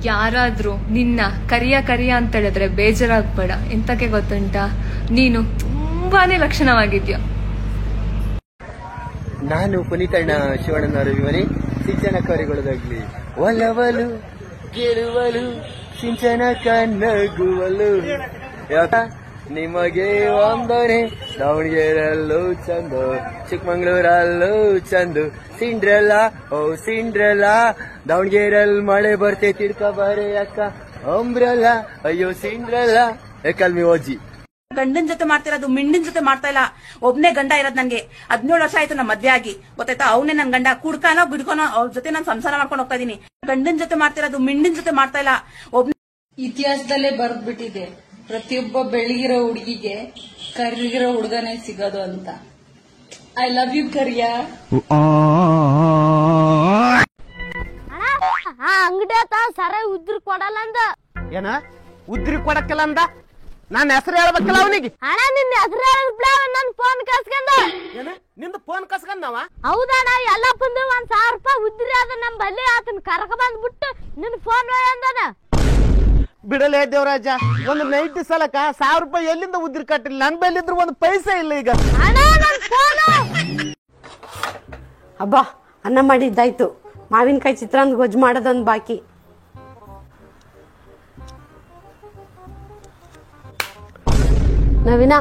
ಯಾರಾದ್ರೂ ನಿನ್ನ ಕರಿಯ ಅಂತ ಹೇಳಿದ್ರೆ ಬೇಜಾರಾಗ್ಬೇಡ. ಎಂತಕ್ಕೆ ಗೊತ್ತುಂಟಾ, ನೀನು ತುಂಬಾನೇ ಲಕ್ಷಣವಾಗಿದ್ಯಾ. ನಾನು ಪುನೀತಣ್ಣ ಶಿವಣ್ಣನವರ ವಿವರಿ ಸಿಂಚನ ಕರಿಗೊಳ್ಳದಾಗ್ಲಿ ಒಲವಲು ಗೆಲುವಲು ಸಿಂಚನ ಕನ್ನಗುವಲು ನಿಮಗೆ ಒಂದನೆ ದಾವಣಗೆರೆಯಲ್ಲೂ ಚಂದು ಚಿಕ್ಕಮಂಗ್ಳೂರಲ್ಲೂ ಚಂದು ಸಿಂಡ್ರೆಲ್ಲ ಓ ಸಿಂಡ್ರೆಲ್ಲ ದಾವಣಗೆರೆಯಲ್ಲಿ ಮಳೆ ಬರ್ತೆ ತಿರ್ಕ ಬಾರೆ ಅಕ್ಕ ಅಂಬ್ರಲ್ಲ ಅಯ್ಯೋ ಸಿಂಡ್ರೆಲ್ಲ ಕಲ್ಮಿ ಓಜಿ. ಗಂಡನ ಜೊತೆ ಮಾಡ್ತಿರೋದು ಮಿಂಡಿನ ಜೊತೆ ಮಾಡ್ತಾ ಇಲ್ಲ. ಒಬ್ನೇ ಗಂಡ ಇರೋದ್ ನಂಗೆ 17 ವರ್ಷ ಆಯ್ತು. ನಮ್ಮ ಮದ್ವೆ ಆಗಿ ಗೊತ್ತಾಯ್ತಾ. ಅವನೇ ನನ್ ಗಂಡ. ಕುಡ್ಕಾನೋ ಬಿಡ್ಕೊನೋ ಅವ್ರ ಜೊತೆ ನಾನು ಸಂಸಾರ ಮಾಡ್ಕೊಂಡು ಹೋಗ್ತಾ ಇದೀನಿ. ಗಂಡನ ಜೊತೆ ಮಾಡ್ತಿರೋದು ಮಿಂಡಿನ ಜೊತೆ ಮಾಡ್ತಾ ಇಲ್ಲ. ಒಬ್ನೇ ಇತಿಹಾಸದಲ್ಲೇ ಬರ್ದ್ಬಿಟ್ಟಿದೆ, ಪ್ರತಿಯೊಬ್ಬ ಬೆಳಗಿರೋ ಹುಡುಗಿಗೆ ಕರಿಗಿರೋ ಹುಡುಗನೇ ಸಿಗೋದು ಅಂತ. ಐ ಲವ್ ಯು ಕರಿಯ. ಅಂಗಡಿ ಸರ ಉದ್ರಿ ಕೊಡಲ್ಲ ಅಂದ. ಏನ ಉದ್ರಿ ಕೊಡಕ್ಕಲ್ಲ ಅಂದ? ನಾನ್ ಹೆಸರು ಹೇಳ್ಬೇಕಲ್ಲ ಅವನಿಗೆ. ಅಣ್ಣ ನಿನ್ನ ಹೆಸರು ನನ್ ಫೋನ್ ಕಸ್ಕೊಂಡ. ಏನ ನಿಂದ ಫೋನ್ ಕಸ್ಕೊಂಡವ? ಹೌದಣ್ಣ, ಎಲ್ಲ ಬಂದು 1000 ರೂಪಾಯಿ ಉದ್ರಿ ಅದ ನಮ್ ಬಲ್ಲಿ. ಆತನ ಕರ್ಕ ಬಂದ್ಬಿಟ್ಟು ನಿನ್ ಫೋನ್ ಅಂದದ. ಬಿಡಲೇ ದೇವರಾಜ, ಒಂದು ನೈಟ್ ಸಲಕ 1000 ರೂಪಾಯಿ ಎಲ್ಲಿಂದ ಉದ್ರಿ ಕಟ್ಟಿಲ್ಲ. ನನ್ ಬಲ್ಲಿದ್ರು ಒಂದು ಪೈಸೆ ಇಲ್ಲ ಈಗ. ಹಬ್ಬಾ ಅನ್ನ ಮಾಡಿದ್ದಾಯ್ತು. ಮಾವಿನಕಾಯಿ ಚಿತ್ರಾನ್ನ ಗೊಜ್ಜು ಮಾಡೋದೊಂದು ಬಾಕಿ. ನವೀನ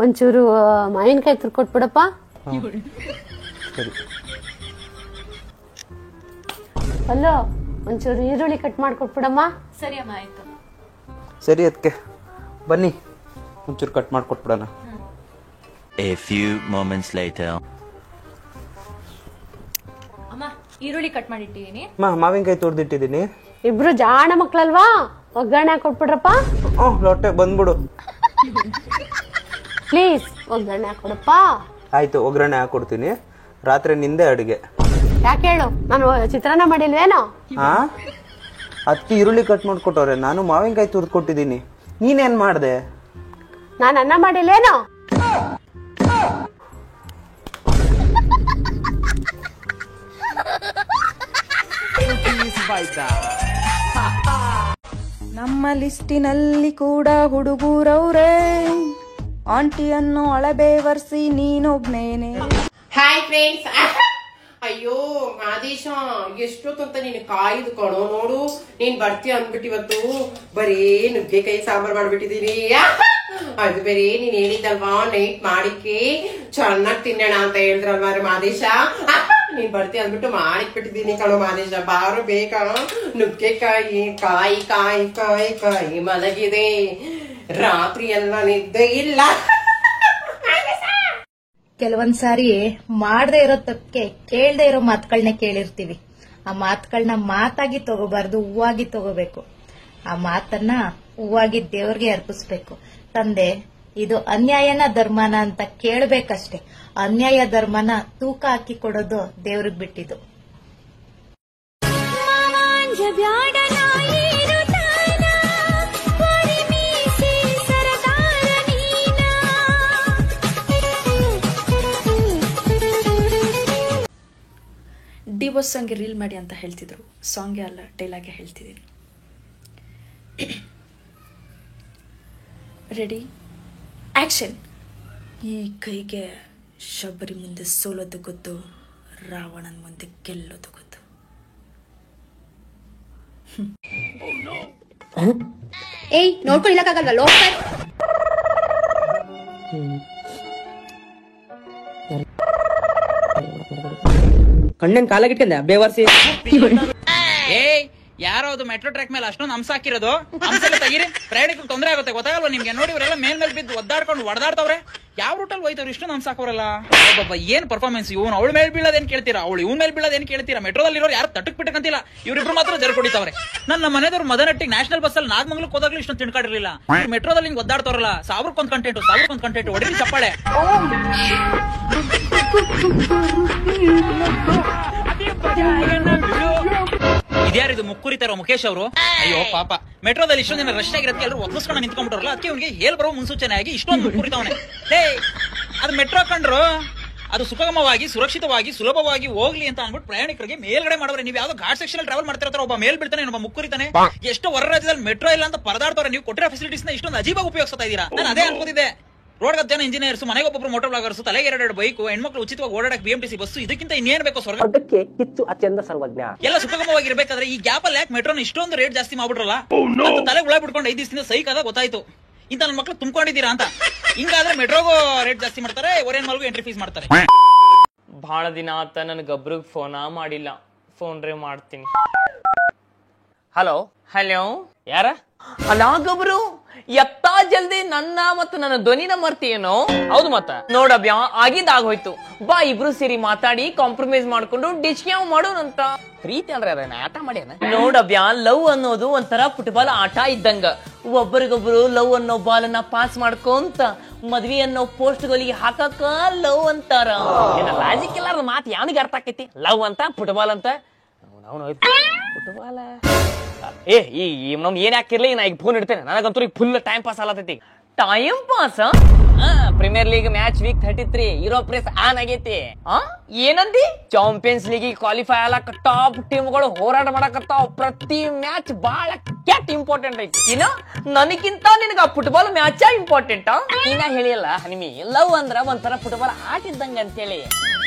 ಒಂಚೂರು ಮಾವಿನಕಾಯಿ ತುರ್ಕೊಟ್ಬಿಡಪ್ಪ. ಅಲ್ಲೋ ಒಂಚೂರು ಈರುಳ್ಳಿ ಕಟ್ ಮಾಡ್ಕೊಟ್ಬಿಡಮ್ಮ. ಸರಿ ಅಮ್ಮ, ಆಯ್ತು. ಸರಿ ಅದಕ್ಕೆ ಬನ್ನಿ ಒಂಚೂರು cut ಮಾಡ್ಕೊಟ್ಬಿಡೋಣ. A few moments later. ಅಮ್ಮ ಈರುಳ್ಳಿ ಕಟ್ ಮಾಡಿಟ್ಟಿದೀನಿ. ಮಾವಿನಕಾಯಿ ತುರ್ದಿಟ್ಟಿದ್ದೀನಿ. ಇಬ್ರು ಜಾಣ ಮಕ್ಳಲ್ವಾ, ಒಗ್ಗರಣೆ ಹಾಕೊಟ್ಬಿಡ್ರಪ್ಪ. ಲೊಟ್ಟೆ ಬಂದ್ಬಿಡು ಪ್ಲೀಸ್, ಒಗ್ಗರಣೆ ಹಾಕೊಡಪ್ಪ. ಆಯ್ತು, ಒಗ್ಗರಣೆ ಹಾಕೊಡ್ತೀನಿ. ರಾತ್ರಿ ನಿಂದೆ ಅಡುಗೆ. ಯಾಕೆ ಹೇಳು, ನಾನು ಚಿತ್ರಾನ್ನ ಮಾಡಿಲ್ವೇನೋ? ಹಾ, ಅದಕ್ಕೆ ಈರುಳ್ಳಿ ಕಟ್ ಮಾಡ್ಕೊಟ್ಟವ್ರೆ, ನಾನು ಮಾವಿನಕಾಯಿ ತುರ್ದು ಕೊಟ್ಟಿದ್ದೀನಿ. ನೀನೇನ್ ಮಾಡ್ದೆ? ನಾನು ಅನ್ನ ಮಾಡಿಲ್ವೇನೋ? ನಮ್ಮ ಲಿಸ್ಟಿನಲ್ಲಿ ಕೂಡ ಹುಡುಗರವ್ರೆ, ಆಂಟಿಯನ್ನು ಅಳಬೆ ವರ್ಸಿ ನೀನೊಬ್ನೇನೆ. Hi friends. ಅಯ್ಯೋ ಆದೇಶ, ಎಷ್ಟೊತ್ತಂತ ನೀನು ಕಾಯ್ದು ಕಣೋ. ನೋಡು ನೀನ್ ಬರ್ತೀಯ ಅಂದ್ಬಿಟ್ಟು ಇವತ್ತು ಬರೀ ನುಗ್ಗೆಕಾಯಿ ಸಾಂಬಾರ್ ಮಾಡ್ಬಿಟ್ಟಿದೀನಿ. ಅದು ಬೇರೆ ನೀನ್ ಹೇಳಿದ್ದಲ್ವಾ ನೈಟ್ ಮಾಡಿಕ್ಕೆ ಚೆನ್ನಾಗಿ ತಿನ್ನೋಣ ಅಂತ ಹೇಳಿದ್ರಲ್ವಾ ಮಾದೇಶ. ನೀನ್ ಬರ್ತೀಯ ಅಂದ್ಬಿಟ್ಟು ಮಾಡಿಕ್ಬಿಟ್ಟಿದೀನಿ ಕಣೋ ಮಾದೇಶ. ಬಾರು ಬೇಕಾ ನುಗ್ಗೆಕಾಯಿ. ಕಾಯಿ ಕಾಯಿ ಕಾಯಿ ಕಾಯಿ ಮಲಗಿದೆ, ರಾತ್ರಿ ಎಲ್ಲ ನಿದ್ದೆ ಇಲ್ಲ. ಕೆಲವೊಂದ್ಸಾರಿ ಮಾಡದೇ ಇರೋ ತಪ್ಪಿಗೆ ಕೇಳದೆ ಇರೋ ಮಾತುಗಳನ್ನ ಕೇಳಿರ್ತೀವಿ. ಆ ಮಾತುಗಳನ್ನ ಮಾತಾಗಿ ತಗೋಬಾರ್ದು, ಹೂವಾಗಿ ತಗೋಬೇಕು. ಆ ಮಾತನ್ನ ಹೂವಾಗಿ ದೇವ್ರಿಗೆ ಅರ್ಪಿಸ್ಬೇಕು. ತಂದೆ, ಇದು ಅನ್ಯಾಯನ ಧರ್ಮನ ಅಂತ ಕೇಳಬೇಕಷ್ಟೆ. ಅನ್ಯಾಯ ಧರ್ಮನ ತೂಕ ಹಾಕಿ ಕೊಡೋದು ದೇವ್ರಿಗೆ ಬಿಟ್ಟಿದ್ದು. ಡಿವೋರ್ಸ್ ಸಾಂಗ್ಗೆ ರೀಲ್ ಮಾಡಿ ಅಂತ ಹೇಳ್ತಿದ್ರು. ಸಾಂಗ್ಗೆ ಅಲ್ಲ, ಡೈಲಾಗೆ ಹೇಳ್ತಿದ್ದೀನಿ. Ready, action. ಈ ಕೈಗೆ ಶಬರಿ ಮುಂದೆ ಸೋಲೋದು ಗೊತ್ತು, ರಾವಣನ ಮುಂದೆ ಗೆಲ್ಲೋದು ಗೊತ್ತು. ಏಯ್ ನೋಡ್ಕೊಳ್ಳಿಕ್ಕಾಗಲ್ವಾ ಲೋಕರ್? ಕಣ್ಣನ್ ಕಾಲಾಗಿಟ್ಕೊಂಡೆ ಬೇವರ್ಸಿ. ಏಯ್ ಯಾರೋ ಅದು ಮೆಟ್ರೋ ಟ್ರ್ಯಾಕ್ ಮೇಲೆ ಅಷ್ಟೊಂದು ಹಂಸ ಹಾಕಿರೋದು. ಹಂಸಲ್ಲ ತೆಗೀರಿ, ಪ್ರಯಾಣಿಕರು ತೊಂದರೆ ಆಗುತ್ತೆ ಗೊತ್ತಾಗಲ್ವಾ ನಿಮ್ಗೆ? ನೋಡಿ ಇವರೆಲ್ಲ ಮೇಲ್ ಬಿದ್ದು ಒದ್ದಾಡ್ಕೊಂಡು ಹೊಡೆದಾಡ್ತವ್ರೆ. ಯಾವ ರೂಟಲ್ಲಿ ಹೋಯ್ತವ್ರು ಇಷ್ಟೊಂದು ಹಂಸ ಹಾಕೋರಲ್ಲ? ಏನ್ ಪರ್ಫಾರ್ಮೆನ್ಸ್! ಇವನು ಅವಳ ಮೇಲೆ ಬೀಳೋದೇನ್ ಕೇಳ್ತೀರಾ, ಅವಳು ಇವನ್ ಮೇಲೆ ಬೀಳೋದೇನ್ ಕೇಳ್ತೀರಾ? ಮೆಟ್ರೋದಲ್ಲಿ ಇರೋರು ಯಾರು ತಟ್ಟಕ್ ಬಿಟ್ಟಕಂತಿಲ್ಲ, ಇವರಿಬ್ರು ಮಾತ್ರ ಜರ ಕುಡಿತಾವ್ರೆ. ನನ್ನ ಮನೆದವ್ರು ಮದನಟ್ಟಿಗೆ ನ್ಯಾಷನಲ್ ಬಸ್ ಅಲ್ಲಿ ನಾಗಮಂಗ್ಲಕ್ಕೆ ಹೋದಾಗ್ಲೂ ಇಷ್ಟೊಂದು ತಿಳ್ಕೊಂಡಿರ್ಲಿಲ್ಲ. ಮೆಟ್ರೋದಲ್ಲಿ ಹಿಂಗ್ ಒದ್ದಾಡ್ತಾರಲ್ಲ, ಸಾವಿರಕ್ಕೊಂದು ಕಂಟೆಂಟ್ ಹೊಡಿರಿ ಚಪ್ಪಾಳೆ. ಇದ್ಯಾರಿದು ಮುಕ್ಕುರಿತಾರೋ ಮುಖೇಶ್ ಅವರು? ಅಯ್ಯೋ ಪಾಪ, ಮೆಟ್ರೋದಲ್ಲಿ ಇಷ್ಟೊಂದು ದಿನ ರಶ್ ಆಗಿರೋದಕ್ಕೆ ಎಲ್ಲರೂ ಒಕ್ಕಸ್ಕೊಂಡು ನಿಂತ್ಕೊಂಡ್ಬಿಟ್ರಲ್ಲ, ಅದಕ್ಕೆ ಅವ್ನಿಗೆ ಹೇಳ್ ಬರೋ ಮುನ್ಸೂಚನೆ ಆಗಿ ಇಷ್ಟೊಂದು ಮುಕ್ಕುರಿತಾವನೆ. ಅದು ಮೆಟ್ರೋ ಕಂಡ್ರು ಅದು ಸುಗಮವಾಗಿ ಸುರಕ್ಷಿತವಾಗಿ ಸುಲಭವಾಗಿ ಹೋಗ್ಲಿ ಅಂತ ಅನ್ಬಿಟ್ಟು ಪ್ರಯಾಣಿಕರಿಗೆ ಮೇಲ್ಗಡೆ ಮಾಡೋರೆ. ನೀವು ಯಾವ್ದೋ ಘಾಟ್ ಸೆಕ್ಷನ್ ಟ್ರಾವೆಲ್ ಮಾಡ್ತಿರ್ತಾರೆ, ಒಬ್ಬ ಮೇಲ್ ಬೀಳ್ತಾನೆ, ಒಬ್ಬ ಮುಕ್ಕುರಿತಾನೆ. ಎಷ್ಟೋ ಹೊರ ರಾಜ್ಯದಲ್ಲಿ ಮೆಟ್ರೋ ಇಲ್ಲ ಅಂತ ಪರದಾಡ್ತಾರೆ. ನೀವು ಕೊಟ್ಟಿರೋ ಫೆಸಿಲಿಟೀಸ್ ನ ಇಷ್ಟೊಂದು ಅಜೀಬಾಗಿ ಉಪಯೋಗಿಸ್ತಾ ಇದೀರಾ. ನಾನು ಅದೇ ಅನ್ಕೋತಿದ್ದೆ. ರೋಡ್ ಜನ ಇಂಜಿನಿಯರ್ಸ್, ಮನೆಗೆ ಒಬ್ಬೊಬ್ರು ಮೋಟರ್ ಬ್ಲಾಗರ್ಸ್, ತಲೆಗೆ 2 ಬೈಕ್, ಹೆಣ್ಮಕ್ಳು ಉಚಿತವಾಗಿ ಓಡಾಡಕ್ಕೆ BMTC ಬಸ್ಸು, ಇದಕ್ಕಿಂತ ಇನ್ನೇನ್ ಬೇಕೋ ಸ್ವರ್ಗಕ್ಕೆ ಕಿಚ್ಚು ಅತ್ಯಂತ ಸರ್ವಜ್ಞ. ಎಲ್ಲ ಸುಗಮವಾಗಿರ್ಬೇಕಾದ್ರೆ ಈ ಗ್ಯಾಪ್ ಅಲ್ಲಿ ಯಾಕೆ ಮೆಟ್ರೋನ ಇಷ್ಟೊಂದು ರೇಟ್ ಜಾಸ್ತಿ ಮಾಡ್ಬಿಟ್ರಲ್ಲ ಅಂತ ತಲೆ ಹುಳ ಬಿಟ್ಕೊಂಡು 5 ದಿವಸದಿಂದ ಸೈಕ್ ಆದ ಗೊತ್ತಾಯ್ತು. ಇಂತ ನನ್ನ ಮಕ್ಳು ತುಂಬ್ಕೊಂಡಿದ್ದೀರಾ ಅಂತ. ಹಿಂಗಾದ್ರೆ ಮೆಟ್ರೋಗೂ ರೇಟ್ ಜಾಸ್ತಿ ಮಾಡ್ತಾರೆ, ಒರೇನ್ ಮಾಲ್ಗೂ ಎಂಟ್ರಿ ಫೀಸ್ ಮಾಡ್ತಾರೆ. ಬಹಳ ದಿನ ಆತ ನನ್ ಗಬ್ರಿಗೆ ಫೋನ ಮಾಡಿಲ್ಲ, ಫೋನ್ ರೇ ಮಾಡ್ತೀನಿ. ಹಲೋ ಹಲೋ, ಯಾರ? ಅಲಾ ಗಬ್ರು, ಎತ್ತಾ ಜಲ್ದಿ ನನ್ನ ಮತ್ತು ನನ್ನ ಧ್ವನಿನ ಮರ್ತೀಯೇನೋ? ಹೌದು ಮತ್ತ ನೋಡಬ್ಯಾ, ಆಗಿದ್ದಾಗೋಯ್ತು. ಬಾ ಇಬ್ರು ಸೇರಿ ಮಾತಾಡಿ ಕಾಂಪ್ರಮೈಸ್ ಮಾಡ್ಕೊಂಡು ಡಿಸ್ಕ್ಯಾವ್ ಮಾಡೋಣಂತ. ಪ್ರೀತಿ ಅಂದ್ರೆ ಅದನ್ನ ಆಟ ಮಾಡ್ಯಾನ. ನೋಡಬ್ಯಾ, ಲವ್ ಅನ್ನೋದು ಒಂಥರ ಫುಟ್ಬಾಲ್ ಆಟ ಇದ್ದಂಗ. ಒಬ್ಬರಿಗೊಬ್ರು ಲವ್ ಅನ್ನೋ ಬಾಲ್ ಅನ್ನ ಪಾಸ್ ಮಾಡ್ಕೊಂತ ಮದ್ವಿ ಅನ್ನೋ ಪೋಸ್ಟ್ ಗಳಿಗೆ ಹಾಕಕ ಲವ್ ಅಂತಾರ. ಏನ ಲಾಜಿಕ್ ಇಲ್ಲಾರ ಮಾತು ಯಾವನಿಗೆ ಅರ್ಥ ಆಕೈತಿ? ಲವ್ ಅಂತ ಫುಟ್ಬಾಲ್ ಅಂತ ಫುಟ್ಬಾಲ್. ಏನ್ ಹಾಕಿರ್ಲಿ, ನಾ ಈಗ ಫೋನ್ ಇಡ್ತೇನೆ. ನನಗಂತೂ ಈಗ ಫುಲ್ ಟೈಮ್ ಪಾಸ್ ಆಗತೈತಿ. Time pass? Premier league match week 33 Europe race on ಆಗೈತಿ. ಏನಂದಿ? ಚಾಂಪಿಯನ್ಸ್ ಲೀಗ್ ಕ್ವಾಲಿಫೈ ಆಗಲಕ್ಕ ಟಾಪ್ ಟೀಮ್ಗಳು ಹೋರಾಟ ಮಾಡಕತ್ತಾವ. ಪ್ರತಿ ಮ್ಯಾಚ್ ಬಹಳ ಕ್ಯಾಟ್ ಇಂಪಾರ್ಟೆಂಟ್ ಐತಿ. ಇನ್ನ ನನಗಿಂತ ನಿನಗ ಫುಟ್ಬಾಲ್ ಮ್ಯಾಚ್ ಇಂಪಾರ್ಟೆಂಟ್. ನೀನ ಹೇಳಿಲ್ಲ ನಿಮಿ, ಲವ್ ಅಂದ್ರ ಒಂಥರ ಫುಟ್ಬಾಲ್ ಆಟ ಇದ್ದಂಗ ಅಂತೇಳಿ.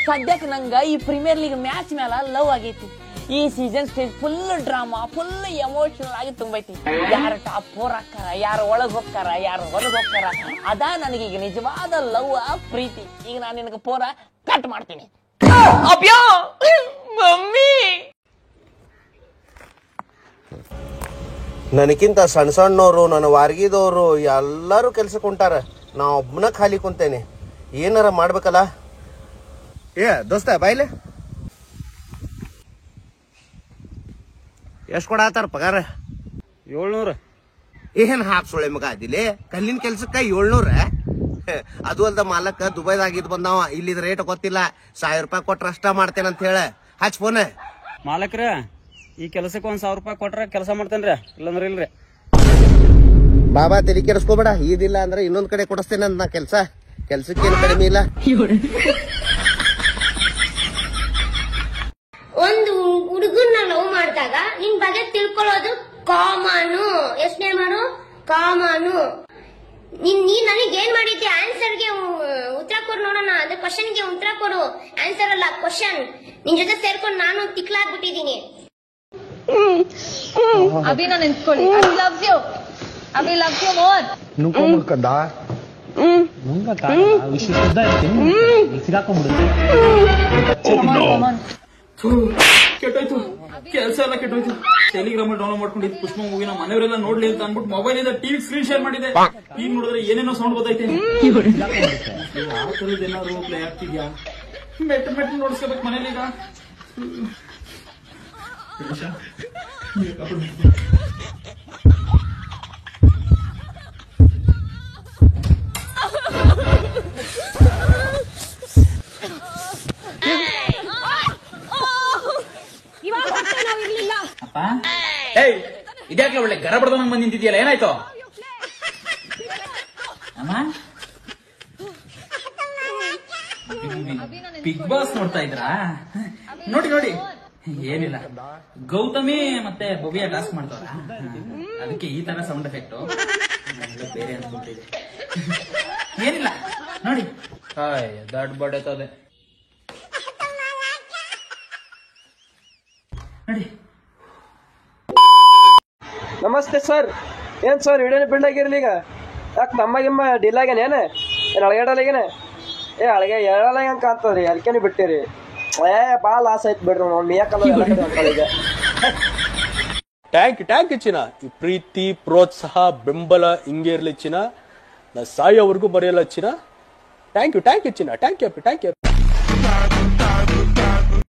ಸದ್ಯಕ್ಕೆ ನಂಗ ಈ ಪ್ರೀಮಿಯರ್ ಲೀಗ್ ಮ್ಯಾಚ್ ಮೇಲೆ ಲವ್ ಆಗೈತಿ. ಈ season stage full drama, full emotional ಆಗಿ ತುಂಬೈತಿ. ಯಾರು ಟಾಪ್ 4 ಹಾಕಾರ, ಯಾರು ಒಳಗ್ ಹೋಗ್ತಾರ, ಯಾರು ಹೊರಗ್ ಹೋಗ್ತಾರ, ಅದ ನನಗೀಗ ನಿಜವಾದ ಲವ್ ಪ್ರೀತಿ. ಈಗ ನಾನು ನಿನಗೆ ಪೋರ ಕಟ್ ಮಾಡ್ತೀನಿ. ಅಪ್ಯೋ ಮಮ್ಮಿ, ನನಗಿಂತ ಸಣ್ಣ ಸಣ್ಣವರು, ನನ್ನ ವಾರ್ಗಿದವರು ಎಲ್ಲರೂ ಕೆಲ್ಸಕ್ಕೆ ಹೊಂಟಾರ. ನಾ ಒಬ್ಬನ ಖಾಲಿ ಕುಂತೇನೆ. ಏನಾರ ಮಾಡ್ಬೇಕಲ್ಲ. ದೋಸ್ತ ಬಾಯ್ಲೆ, ಎಷ್ಟು ಕೊಡತ್ತಾರ ಪಗಾರ? 700. ಏನ್ ಹಾಕ್ಸೊಳೆ ಮಗ ಅದಿಲೆ, ಕಲ್ಲಿನ ಕೆಲ್ಸಕ್ಕ 700? ಅದು ಅಲ್ದ ಮಾಲಕ್ ದುಬೈದಾಗಿದ್ ಬಂದಾವ. ಇಲ್ಲಿದ ರೇಟ್ ಗೊತ್ತಿಲ್ಲ. 1000 ರೂಪಾಯಿ ಕೊಟ್ರ ಅಷ್ಟ ಮಾಡ್ತೇನೆ ಅಂತ ಹೇಳ ಹಚ್ ಫೋನ್. ಮಾಲಕ್ರ, ಈ ಕೆಲಸಕ್ಕೆ 1000 ರೂಪಾಯಿ ಕೊಟ್ರ ಕೆಲಸ ಮಾಡ್ತೇನ್ರಿ, ಇಲ್ಲಂದ್ರ ಇಲ್ರಿ. ಬಾಬಾ ತಲೆ ಕೆಡಿಸ್ಕೋಬೇಡ. ಇದಿಲ್ಲ ಅಂದ್ರೆ ಇನ್ನೊಂದ್ ಕಡೆ ಕೊಡಿಸ್ತೇನೆ ಅಂತ ನಾ ಕೆಲ್ಸಕ್ಕೇನು ಕಡಿಮೆ ಇಲ್ಲ. ಒಂದು ಹುಡುಗನ್ನ ಲವ್ ಮಾಡಿದಾಗ ನಿನ್ ಬಗ್ಗೆ ತಿಳ್ಕೊಳ್ಳೋದು ಕಾಮನು. ಎಷ್ಟನೇ ಮಾಡು ಕಾಮನು. ನೀನ್ ನನಗೆ ಏನ್ ಮಾಡಿದ್ದೆ? ಆನ್ಸರ್ಗೆ ಉತ್ತರ ಕೊಡು ನೋಡೋಣ. ಅದ್ರ ಕ್ವಶನ್ಗೆ ಉತ್ತರ ಕೊಡು, ಆನ್ಸರ್ ಅಲ್ಲ ಕ್ವಶನ್. ನಿನ್ ಜೊತೆ ಸೇರ್ಕೊಂಡು ನಾನು ತಿಕ್ಲಾಗ್ಬಿಟ್ಟಿದೀನಿ. ಅಭಿ ನಾನು ನೆನ್ಸ್ಕೊಳ್ಳಿ. Abhi loves you, Abhi loves you more. ನುಂಕೊಂಡ್ಕಂದ ವಿಷಯ ಶುದ್ಧ ಇರ್ತೀನಿ, ಸಿಗಾಕೊಂಡ್ಬಿಡುತ್ತೆ. ಕೆಟ್ಟೋಯ್ತು, ಕೆಲಸ ಎಲ್ಲ ಕೆಟ್ಟೋಯ್ತು. ಟೆಲಿಗ್ರಾಮ್ ಡೌನ್ಲೋಡ್ ಮಾಡ್ಕೊಂಡಿದ್ದು ಪುಷ್ಪ ಮೂವಿನ ಮನೆಯವರೆಲ್ಲ ನೋಡ್ಲಿ ಅಂತ ಅನ್ಬಿಟ್ಟು ಮೊಬೈಲ್ ಇಂದ ಟಿವಿ ಸ್ಕ್ರೀನ್ ಶೇರ್ ಮಾಡಿದೆ. ಈಗ ನೋಡಿದ್ರೆ ಏನೇನೋ ಸೌಂಡ್ ಗೊತ್ತೈತೆ. ಯಾವ ತರದ್ ಏನಾದ್ರು ಪ್ಲೇ ಆಗ್ತಿದ್ಯಾ? ಮೆಟ್ಟು ನೋಡಿಸ್ಕೋಬೇಕು ಮನೇಲಿ. ಈಗ ಇದ್ಯಾಕ್ಲ ಒಳ್ಳೆ ಗರ ಬಡ್ದಂಗ್ ಬಂದ್ ನಿಂತಿದ್ಯಲ್ಲ, ಏನಾಯ್ತು ಅಮ್ಮ? ಬಿಗ್ ಬಾಸ್ ನೋಡ್ತಾ ಇದ್ರಾ? ನೋಡಿ ಏನಿಲ್ಲ, ಗೌತಮಿ ಮತ್ತೆ ಬೊಬಿಯಾ ಟಾಸ್ಕ್ ಮಾಡ್ತಾರ, ಅದಕ್ಕೆ ಈ ತರ ಸೌಂಡ್ ಎಫೆಕ್ಟ್ ಬೇರೆ ಅನ್ಕೊಂಡಿದೆ. ಏನಿಲ್ಲ ನೋಡಿ, ದೊಡ್ಡ ಬಡತದೆ ನೋಡಿ. ನಮಸ್ತೆ ಸರ್. ಏನ್ ಸರ್ ವಿಡಿಯೋನ ಬಿಲ್ಡ್ ಆಗಿರ್ಲಿ? ಈಗ ಯಾಕೆ ನಮ್ಮ ಡಿಲ್ ಆಗ್ಯಾನ? ಏನ್ ಅಳಗಾಡಲಾಗೇನ? ಅಳಗೆ ಹೇಳಲ್ಲ ಕಾಣ್ತದ್ರಿ, ಅದಕ್ಕೇನೆ ಬಿಟ್ಟಿರಿ. ಬಾಳ ಲಾಸ್ ಆಯ್ತು ಬಿಡ್ರಿ. ನಾವು ಮೇಯಕಲ್ಲ. ಟ್ಯಾಂಕ್ ಚಿನ್ನ. ಈ ಪ್ರೀತಿ, ಪ್ರೋತ್ಸಾಹ, ಬೆಂಬಲ ಹಿಂಗೆ ಇರ್ಲಿ ಚಿನ್ನ. ನಾ ಸಾಯೋವರೆಗೂ ಬರೆಯಲ್ಲ ಚಿನ್ನ. ಥ್ಯಾಂಕ್ ಯು ಚಿನ್ನ. Thank you.